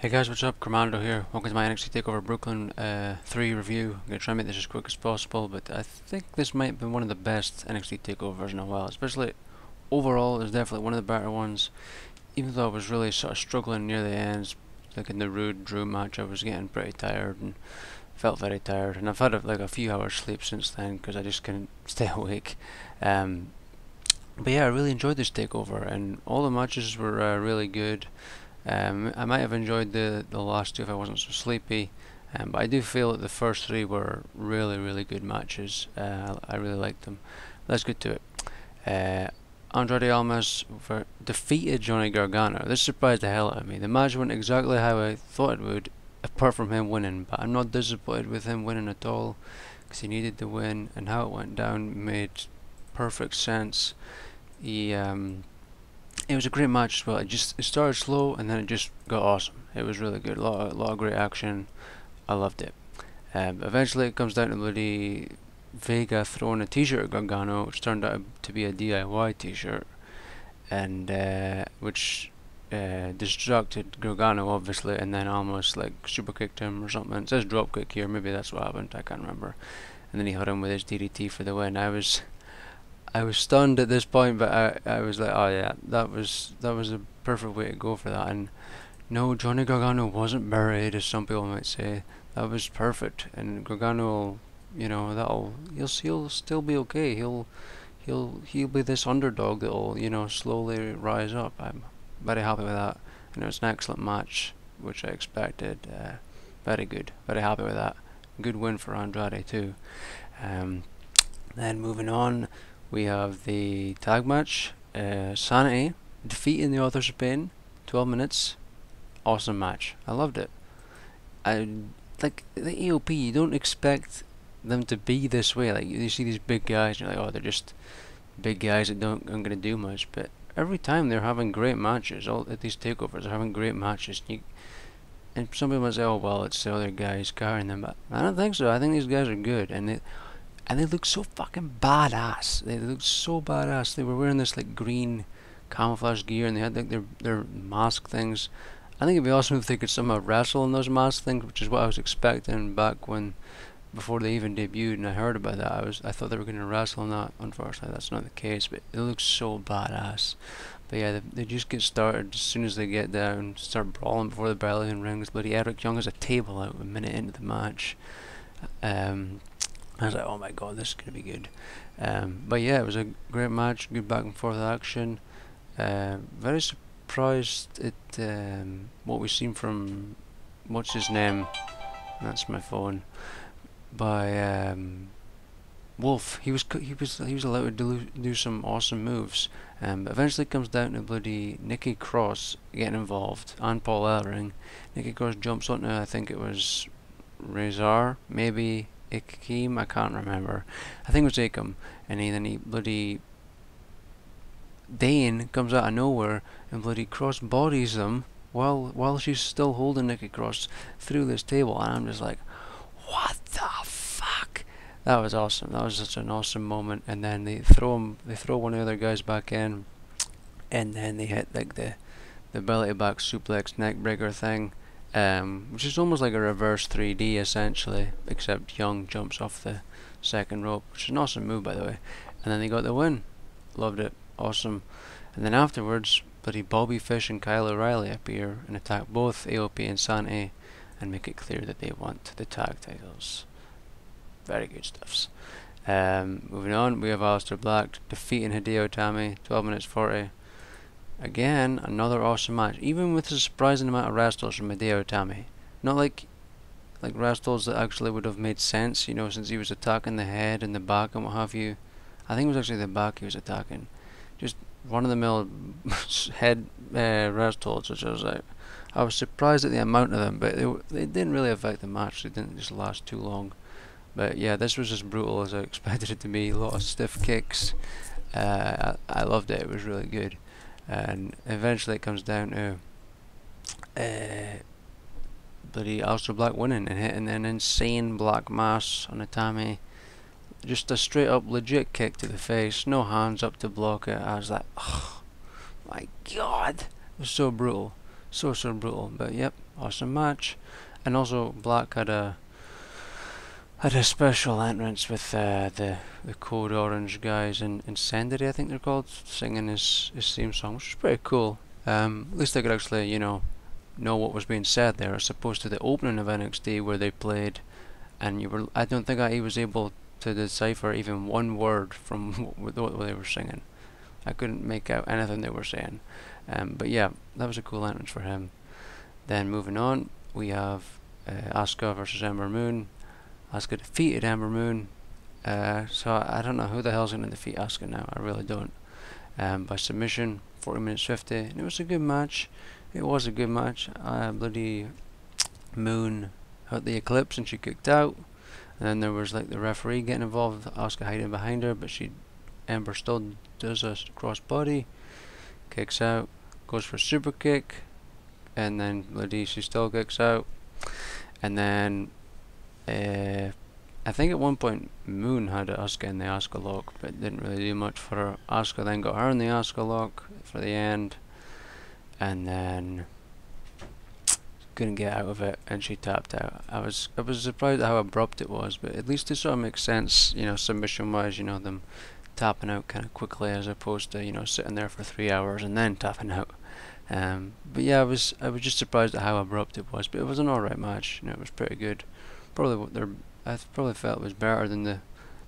Hey guys, what's up? Commando here. Welcome to my NXT TakeOver Brooklyn 3 review. I'm going to try and make this as quick as possible, but I think this might have been one of the best NXT TakeOvers in a while. Especially overall, it's definitely one of the better ones. Even though I was really sort of struggling near the ends, like in the Rude Drew match, I was getting pretty tired and felt very tired. And I've had like a few hours sleep since then because I just couldn't stay awake. Um, but yeah, I really enjoyed this TakeOver, and all the matches were really good. I might have enjoyed the last two if I wasn't so sleepy, but I do feel that the first three were really good matches. I really liked them. Let's get to it. Andrade Almas defeated Johnny Gargano. This surprised the hell out of me. The match went exactly how I thought it would, apart from him winning, but I'm not disappointed with him winning at all, because he needed the win, and how it went down made perfect sense. It was a great match as well. It started slow and then it just got awesome. It was really good. A lot of great action. I loved it. Eventually it comes down to bloody Vega throwing a t-shirt at Gargano, which turned out to be a DIY t-shirt, and which distracted Gargano obviously, and then almost like super kicked him or something. It says drop kick here. Maybe that's what happened. I can't remember. And then he hit him with his DDT for the win. I was stunned at this point, but I was like, oh yeah, that was a perfect way to go for that. And no, Johnny Gargano wasn't buried, as some people might say. That was perfect. And Gargano, he'll still be okay. He'll be this underdog that'll slowly rise up. I'm very happy with that. And it was an excellent match, which I expected. Very good. Very happy with that. Good win for Andrade too. Then moving on, we have the tag match. Sanity defeating the Authors of Pain. 12 minutes. Awesome match. I loved it. Like the AOP, you don't expect them to be this way. Like you see these big guys, and you're like, oh, they're just big guys that aren't gonna do much. But every time they're having great matches. All at these takeovers, they're having great matches. And some people might say, oh well, it's the other guys carrying them. But I don't think so. I think these guys are good, and they look so fucking badass. They look so badass. They were wearing this like green camouflage gear, and they had like their mask things. I think it'd be awesome if they could somehow wrestle in those mask things, which is what I was expecting back before they even debuted, and I heard about that. I thought they were going to wrestle in that. Unfortunately, that's not the case. But it looks so badass. But yeah, they just get started as soon as they get down, start brawling before the bell even rings. Bloody Eric Young has a table out a minute into the match. I was like, oh my god, this is going to be good. But yeah, it was a great match, good back and forth action. Very surprised at what we've seen from, what's his name? That's my phone. By Wolf. He was allowed to do some awesome moves. Eventually it comes down to bloody Nikki Cross getting involved and Paul Ellering. Nikki Cross jumps onto, I think it was Razor, maybe Akeem, I can't remember. I think it was Akam, and then he bloody Dane comes out of nowhere and bloody cross bodies them while she's still holding Nikki Cross through this table, and I'm just like, what the fuck? That was awesome. That was such an awesome moment. And then they throw one of the other guys back in, and then they hit like the belly back suplex neck breaker thing. Which is almost like a reverse 3D essentially, except Young jumps off the second rope, which is an awesome move by the way. And then they got the win. Loved it. Awesome. And then afterwards, bloody Bobby Fish and Kyle O'Reilly appear and attack both AOP and Sanity and make it clear that they want the tag titles. Very good stuffs. Moving on, we have Aleister Black defeating Hideo Itami. 12 minutes 40. Again, another awesome match, even with a surprising amount of wrestles from Hideo Itami. Not like wrestles that actually would have made sense, since he was attacking the head and the back and what have you. I think it was actually the back he was attacking. Just run-of-the-mill head wrestles, which I was surprised at the amount of them, but they didn't really affect the match. They didn't just last too long. But yeah, this was as brutal as I expected it to be. A lot of stiff kicks. I loved it. It was really good. And eventually it comes down to bloody Aleister Black winning and hitting an insane black mass on Itami. Just a straight up legit kick to the face, no hands up to block it. I was like, oh my god, it was so brutal. So brutal. But yep, awesome match. And also Black had a special entrance with the Code Orange guys in Incendiary, I think they're called, singing his theme song, which is pretty cool. At least I could actually, know what was being said there, as opposed to the opening of NXT where they played, and I don't think I was able to decipher even one word from what they were singing. I couldn't make out anything they were saying. But yeah, that was a cool entrance for him. Then moving on, we have Asuka versus Ember Moon. Asuka defeated Ember Moon. So I don't know who the hell's going to defeat Asuka now. I really don't. By submission, 40 minutes 50. And it was a good match. It was a good match. Bloody Moon hit the Eclipse and she kicked out. And then there was like the referee getting involved, Asuka hiding behind her, but Ember still does a crossbody, kicks out, goes for a super kick, and then bloody she still kicks out. And then I think at one point Moon had Asuka in the Asuka lock, but didn't really do much for her. Asuka then got her in the Asuka lock for the end, and then couldn't get out of it, and she tapped out. I was surprised at how abrupt it was, but at least it sort of makes sense, submission wise, them tapping out kind of quickly as opposed to sitting there for 3 hours and then tapping out. But yeah, I was just surprised at how abrupt it was, but it was an alright match. It was pretty good. I probably felt it was better than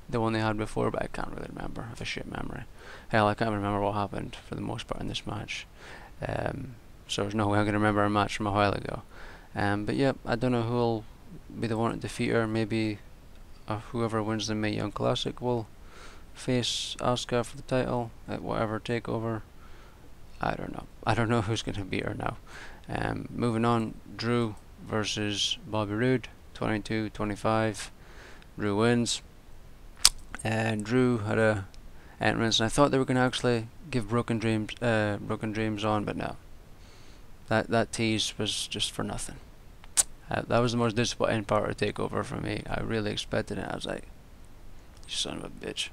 the one they had before, but I can't really remember. I have a shit memory. Hell, I can't remember what happened for the most part in this match. So there's no way I'm going to remember a match from a while ago. But yeah, I don't know who will be the one to defeat her. Maybe whoever wins the Mae Young Classic will face Asuka for the title at whatever TakeOver. I don't know. I don't know who's going to beat her now. Moving on, Drew versus Bobby Roode, 22-25. Drew wins. And Drew had a entrance, and I thought they were going to actually give Broken Dreams on, but no. That tease was just for nothing. That was the most disappointing part of TakeOver for me. I really expected it. I was like, you son of a bitch.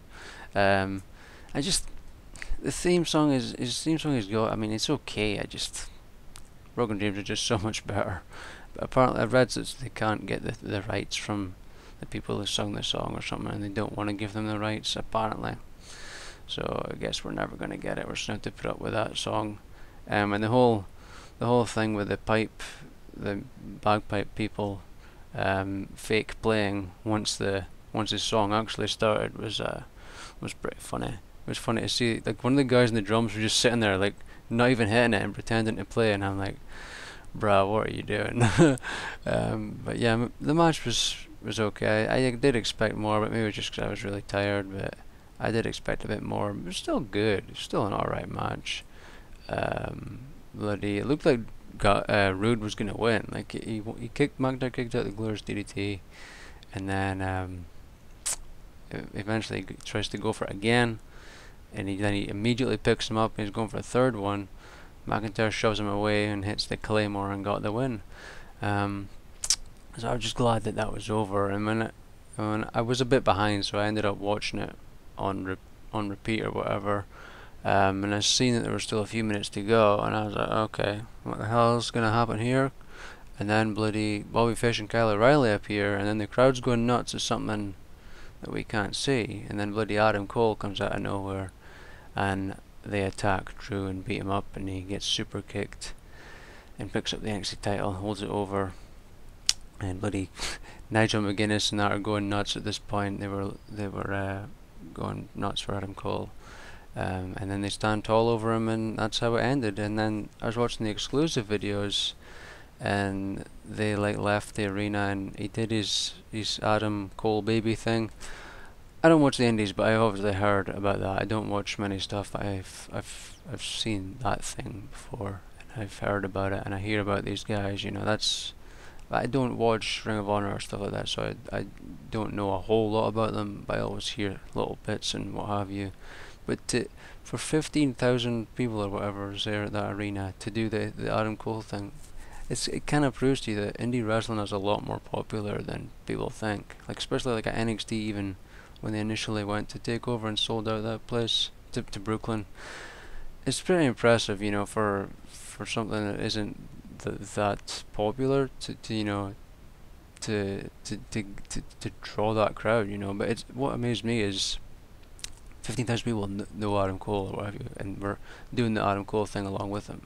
The theme song is good. I mean, it's okay. Broken Dreams are just so much better. But apparently, I've read that they can't get the rights from the people who sung the song or something, and they don't want to give them the rights, apparently. So I guess we're never going to get it. We're just going to have to put up with that song. And the whole thing with the bagpipe people fake playing once the song actually started was pretty funny. It was funny to see, like, one of the guys in the drums was just sitting there, like, not even hitting it and pretending to play, and I'm like, bruh, what are you doing? But yeah, the match was okay. I did expect more, but maybe it was just because I was really tired, but I did expect a bit more. It was still good. It was still an alright match. It looked like Roode was going to win. Like, McIntyre kicked out the Glorious DDT, and then eventually he tries to go for it again, and then he immediately picks him up and he's going for a third one. McIntyre shoves him away and hits the Claymore and got the win. So I was just glad that was over. And when I was a bit behind, so I ended up watching it on repeat or whatever. And I seen that there were still a few minutes to go, and I was like, okay, what the hell is gonna happen here? And then bloody Bobby Fish and Kyle O'Reilly appear, and then the crowd's going nuts at something that we can't see, and then bloody Adam Cole comes out of nowhere, and they attack Drew and beat him up, and he gets super kicked and picks up the NXT title, holds it over, and bloody Nigel McGuinness and that are going nuts at this point. They were going nuts for Adam Cole. And then they stand tall over him, and that's how it ended. And then I was watching the exclusive videos, and they left the arena, and he did his Adam Cole baby thing. I don't watch the indies, but I've obviously heard about that. I don't watch many stuff. I've seen that thing before, and I've heard about it, and I hear about these guys. I don't watch Ring of Honor or stuff like that, so I don't know a whole lot about them. But I always hear little bits and what have you. But for 15,000 people or whatever is there at that arena to do the Adam Cole thing, it kind of proves to you that indie wrestling is a lot more popular than people think. Like, especially like at NXT, even when they initially went to TakeOver and sold out that place to Brooklyn. It's pretty impressive, for something that isn't that popular to you know to draw that crowd, you know. But it's what amazed me is 15,000 people know Adam Cole or whatever, and we're doing the Adam Cole thing along with him.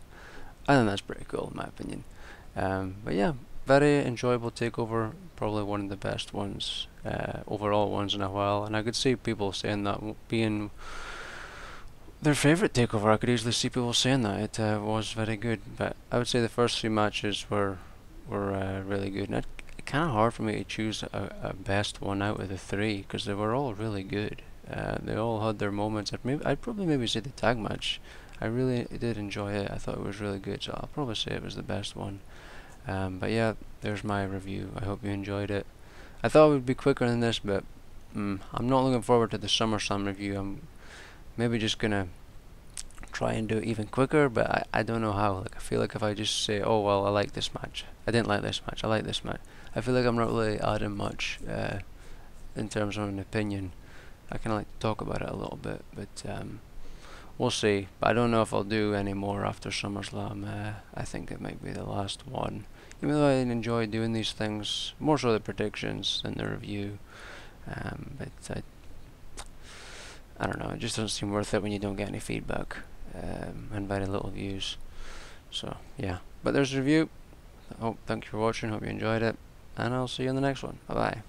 I think that's pretty cool in my opinion. But yeah, very enjoyable takeover. Probably one of the best ones, overall ones in a while. And I could see people saying that being their favourite takeover. I could easily see people saying that it was very good. But I would say the first three matches were really good. And it's kind of hard for me to choose a best one out of the three because they were all really good. They all had their moments. I'd probably maybe say the tag match. I really did enjoy it. I thought it was really good, so I'll probably say it was the best one. But yeah, there's my review. I hope you enjoyed it. I thought it would be quicker than this, but I'm not looking forward to the SummerSlam review. I'm maybe just gonna try and do it even quicker, but I don't know how. Like I feel like if I just say, oh well, I like this match, I didn't like this match, I like this match, I feel like I'm not really adding much in terms of an opinion. I kind of like to talk about it a little bit, but we'll see. But I don't know if I'll do any more after SummerSlam. I think it might be the last one. Even though I enjoy doing these things, more so the predictions than the review. But I don't know, it just doesn't seem worth it when you don't get any feedback and very little views. So yeah, but there's a review. Thank you for watching, hope you enjoyed it, and I'll see you in the next one. Bye bye.